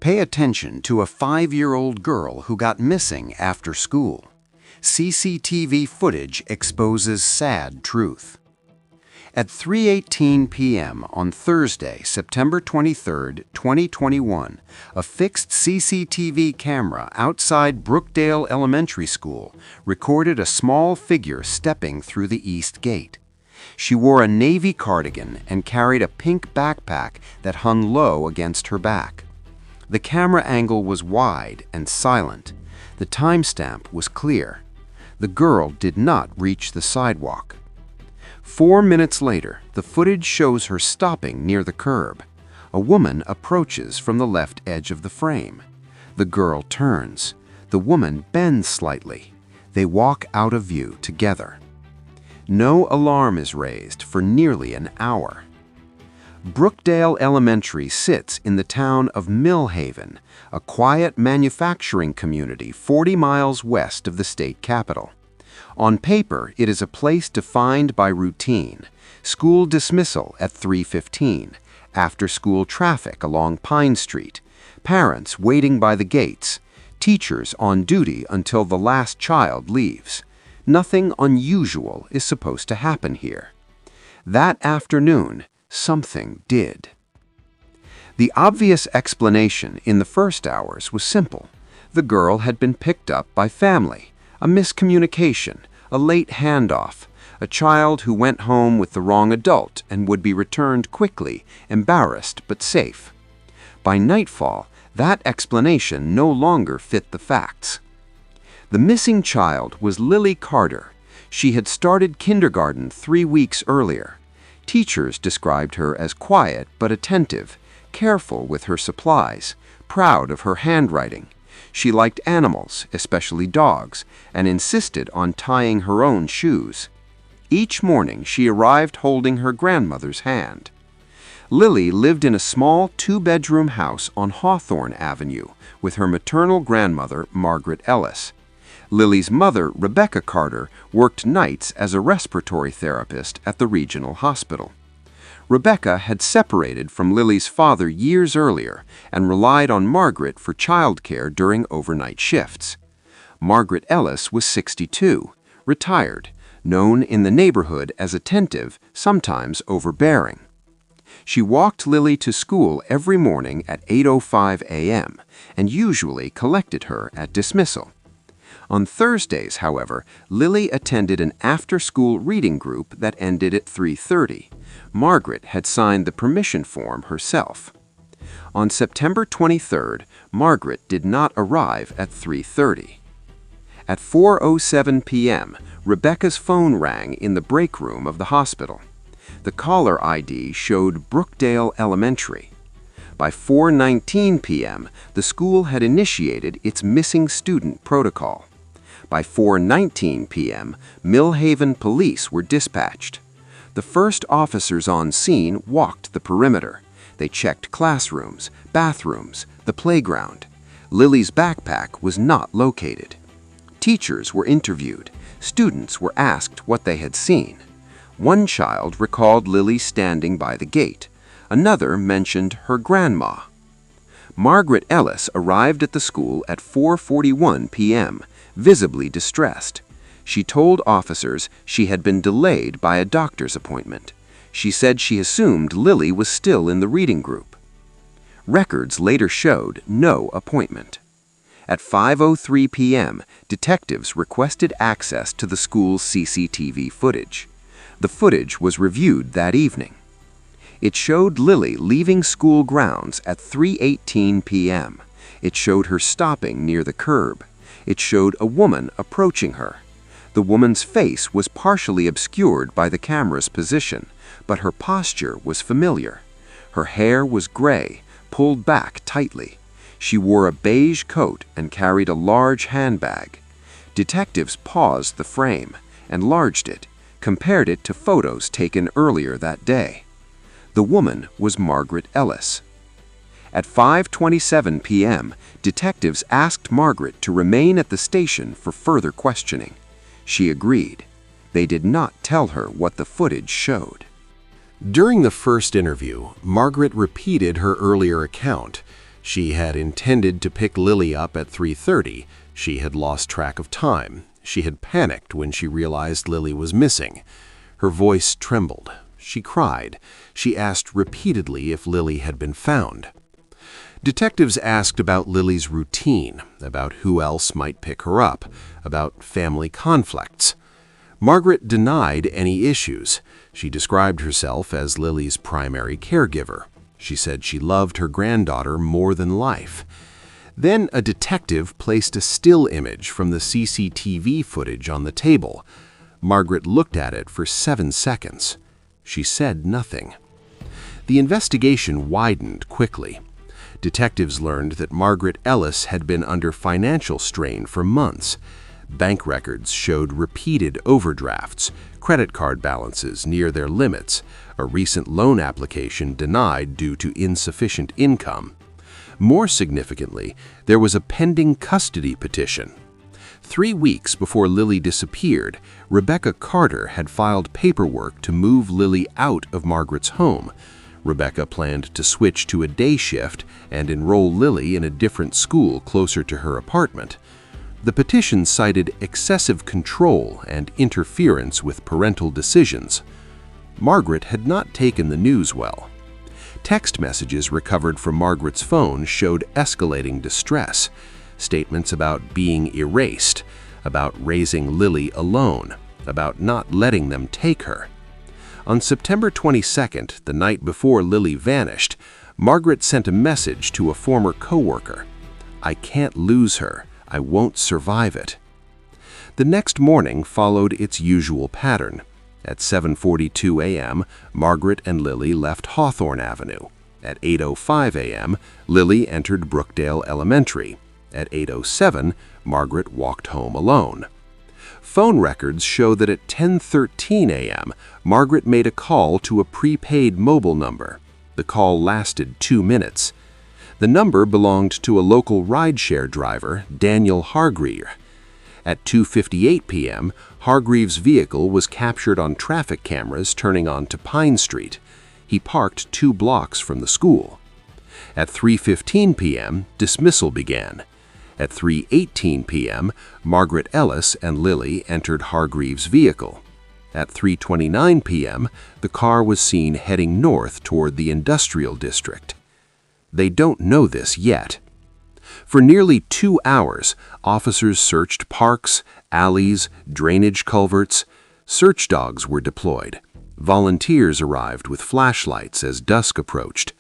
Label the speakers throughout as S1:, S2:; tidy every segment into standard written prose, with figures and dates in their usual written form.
S1: Pay attention to a 5-year-old girl who got missing after school. CCTV footage exposes sad truth. At 3:18 p.m. on Thursday, September 23, 2021, a fixed CCTV camera outside Brookdale Elementary School recorded a small figure stepping through the east gate. She wore a navy cardigan and carried a pink backpack that hung low against her back. The camera angle was wide and silent. The timestamp was clear. The girl did not reach the sidewalk. 4 minutes later, the footage shows her stopping near the curb. A woman approaches from the left edge of the frame. The girl turns. The woman bends slightly. They walk out of view together. No alarm is raised for nearly an hour. Brookdale Elementary sits in the town of Millhaven, a quiet manufacturing community 40 miles west of the state capital. On paper, it is a place defined by routine: school dismissal at 3:15, after-school traffic along Pine Street, parents waiting by the gates, teachers on duty until the last child leaves. Nothing unusual is supposed to happen here. That afternoon, something did. The obvious explanation in the first hours was simple. The girl had been picked up by family. A miscommunication, a late handoff, a child who went home with the wrong adult and would be returned quickly, embarrassed but safe. By nightfall, that explanation no longer fit the facts. The missing child was Lily Carter. She had started kindergarten 3 weeks earlier. Teachers described her as quiet but attentive, careful with her supplies, proud of her handwriting. She liked animals, especially dogs, and insisted on tying her own shoes. Each morning she arrived holding her grandmother's hand. Lily lived in a small 2-bedroom house on Hawthorne Avenue with her maternal grandmother, Margaret Ellis. Lily's mother, Rebecca Carter, worked nights as a respiratory therapist at the regional hospital. Rebecca had separated from Lily's father years earlier and relied on Margaret for childcare during overnight shifts. Margaret Ellis was 62, retired, known in the neighborhood as attentive, sometimes overbearing. She walked Lily to school every morning at 8:05 a.m. and usually collected her at dismissal. On Thursdays, however, Lily attended an after-school reading group that ended at 3:30. Margaret had signed the permission form herself. On September 23rd, Margaret did not arrive at 3:30. At 4:07 p.m., Rebecca's phone rang in the break room of the hospital. The caller ID showed Brookdale Elementary. By 4:19 p.m., the school had initiated its missing student protocol. By 4:19 p.m., Millhaven police were dispatched. The first officers on scene walked the perimeter. They checked classrooms, bathrooms, the playground. Lily's backpack was not located. Teachers were interviewed. Students were asked what they had seen. One child recalled Lily standing by the gate. Another mentioned her grandma. Margaret Ellis arrived at the school at 4:41 p.m., visibly distressed. She told officers she had been delayed by a doctor's appointment. She said she assumed Lily was still in the reading group. Records later showed no appointment. At 5:03 p.m., detectives requested access to the school's CCTV footage. The footage was reviewed that evening. It showed Lily leaving school grounds at 3:18 p.m. It showed her stopping near the curb. It showed a woman approaching her. The woman's face was partially obscured by the camera's position, but her posture was familiar. Her hair was gray, pulled back tightly. She wore a beige coat and carried a large handbag. Detectives paused the frame, enlarged it, compared it to photos taken earlier that day. The woman was Margaret Ellis. At 5:27 p.m., detectives asked Margaret to remain at the station for further questioning. She agreed. They did not tell her what the footage showed.
S2: During the first interview, Margaret repeated her earlier account. She had intended to pick Lily up at 3:30. She had lost track of time. She had panicked when she realized Lily was missing. Her voice trembled. She cried. She asked repeatedly if Lily had been found. Detectives asked about Lily's routine, about who else might pick her up, about family conflicts. Margaret denied any issues. She described herself as Lily's primary caregiver. She said she loved her granddaughter more than life. Then a detective placed a still image from the CCTV footage on the table. Margaret looked at it for 7 seconds. She said nothing. The investigation widened quickly. Detectives learned that Margaret Ellis had been under financial strain for months. Bank records showed repeated overdrafts, credit card balances near their limits, a recent loan application denied due to insufficient income. More significantly, there was a pending custody petition. 3 weeks before Lily disappeared, Rebecca Carter had filed paperwork to move Lily out of Margaret's home. Rebecca planned to switch to a day shift and enroll Lily in a different school closer to her apartment. The petition cited excessive control and interference with parental decisions. Margaret had not taken the news well. Text messages recovered from Margaret's phone showed escalating distress, statements about being erased, about raising Lily alone, about not letting them take her. On September 22nd, the night before Lily vanished, Margaret sent a message to a former coworker. "I can't lose her. I won't survive it." The next morning followed its usual pattern. At 7:42 a.m., Margaret and Lily left Hawthorne Avenue. At 8:05 a.m., Lily entered Brookdale Elementary. At 8:07, Margaret walked home alone. Phone records show that at 10:13 a.m., Margaret made a call to a prepaid mobile number. The call lasted 2 minutes. The number belonged to a local rideshare driver, Daniel Hargreave. At 2:58 p.m., Hargreave's vehicle was captured on traffic cameras turning onto Pine Street. He parked 2 blocks from the school. At 3:15 p.m., dismissal began. At 3:18 p.m., Margaret Ellis and Lily entered Hargreave's vehicle. At 3:29 p.m., the car was seen heading north toward the industrial district. They don't know this yet. For nearly 2 hours, officers searched parks, alleys, drainage culverts. Search dogs were deployed. Volunteers arrived with flashlights as dusk approached.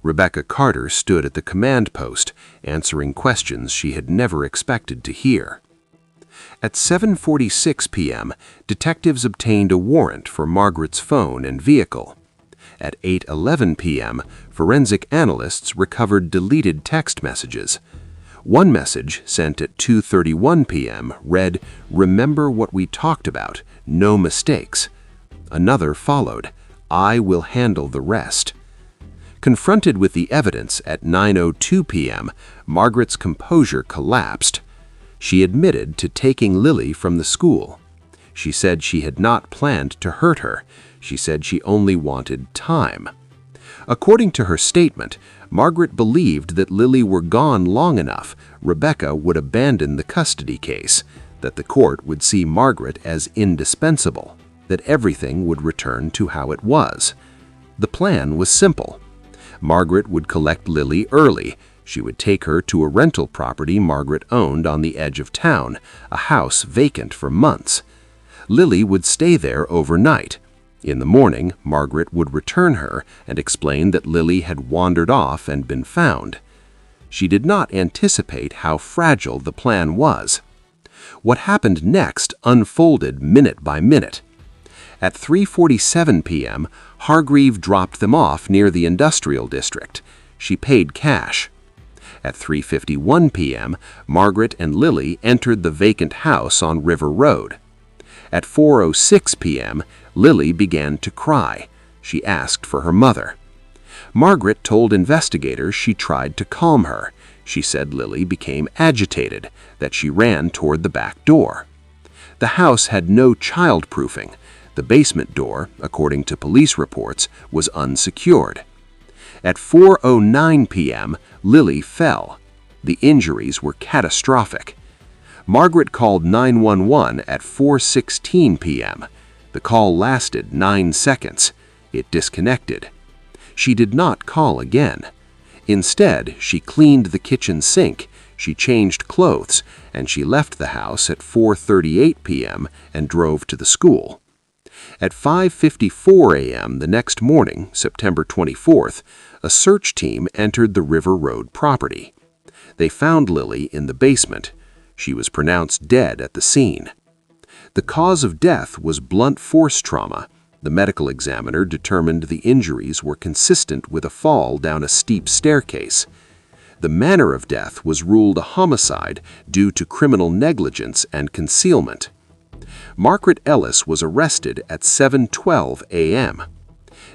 S2: Rebecca Carter stood at the command post, answering questions she had never expected to hear. At 7:46 p.m., detectives obtained a warrant for Margaret's phone and vehicle. At 8:11 p.m., forensic analysts recovered deleted text messages. One message, sent at 2:31 p.m., read, "Remember what we talked about, no mistakes." Another followed, "I will handle the rest." Confronted with the evidence at 9:02 p.m., Margaret's composure collapsed. She admitted to taking Lily from the school. She said she had not planned to hurt her. She said she only wanted time. According to her statement, Margaret believed that Lily were gone long enough, Rebecca would abandon the custody case, that the court would see Margaret as indispensable, that everything would return to how it was. The plan was simple. Margaret would collect Lily early. She would take her to a rental property Margaret owned on the edge of town, a house vacant for months. Lily would stay there overnight. In the morning, Margaret would return her and explain that Lily had wandered off and been found. She did not anticipate how fragile the plan was. What happened next unfolded minute by minute. At 3:47 p.m., Hargreave dropped them off near the industrial district. She paid cash. At 3:51 p.m., Margaret and Lily entered the vacant house on River Road. At 4:06 p.m., Lily began to cry. She asked for her mother. Margaret told investigators she tried to calm her. She said Lily became agitated, that she ran toward the back door. The house had no childproofing. The basement door, according to police reports, was unsecured. At 4:09 p.m., Lily fell. The injuries were catastrophic. Margaret called 911 at 4:16 p.m. The call lasted 9 seconds. It disconnected. She did not call again. Instead, she cleaned the kitchen sink, she changed clothes, and she left the house at 4:38 p.m. and drove to the school. At 5:54 a.m. the next morning, September 24th, a search team entered the River Road property. They found Lily in the basement. She was pronounced dead at the scene. The cause of death was blunt force trauma. The medical examiner determined the injuries were consistent with a fall down a steep staircase. The manner of death was ruled a homicide due to criminal negligence and concealment. Margaret Ellis was arrested at 7:12 a.m.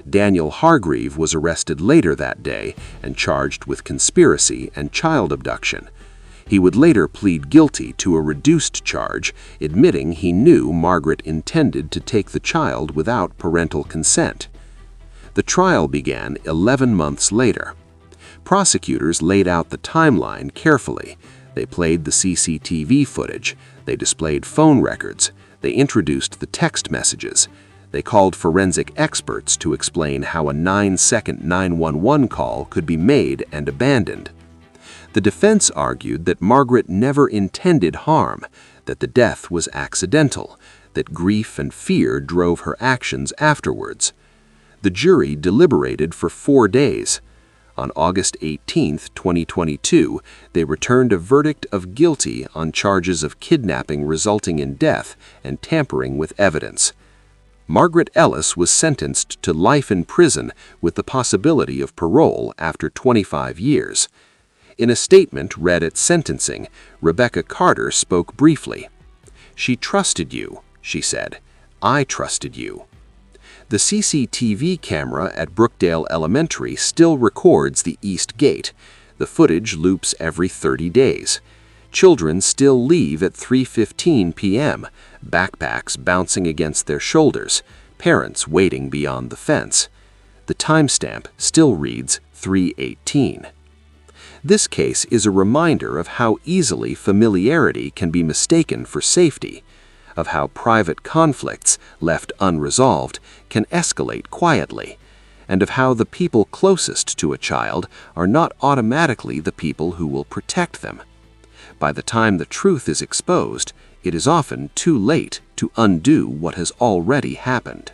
S2: Daniel Hargreave was arrested later that day and charged with conspiracy and child abduction. He would later plead guilty to a reduced charge, admitting he knew Margaret intended to take the child without parental consent. The trial began 11 months later. Prosecutors laid out the timeline carefully. They played the CCTV footage. They displayed phone records. They introduced the text messages. They called forensic experts to explain how a 9-second 911 call could be made and abandoned. The defense argued that Margaret never intended harm, that the death was accidental, that grief and fear drove her actions afterwards. The jury deliberated for 4 days. On August 18, 2022, they returned a verdict of guilty on charges of kidnapping resulting in death and tampering with evidence. Margaret Ellis was sentenced to life in prison with the possibility of parole after 25 years. In a statement read at sentencing, Rebecca Carter spoke briefly. "She trusted you," she said. "I trusted you." The CCTV camera at Brookdale Elementary still records the East Gate. The footage loops every 30 days. Children still leave at 3:15 p.m., backpacks bouncing against their shoulders, parents waiting beyond the fence. The timestamp still reads 3:18. This case is a reminder of how easily familiarity can be mistaken for safety, of how private conflicts, left unresolved, can escalate quietly, and of how the people closest to a child are not automatically the people who will protect them. By the time the truth is exposed, it is often too late to undo what has already happened.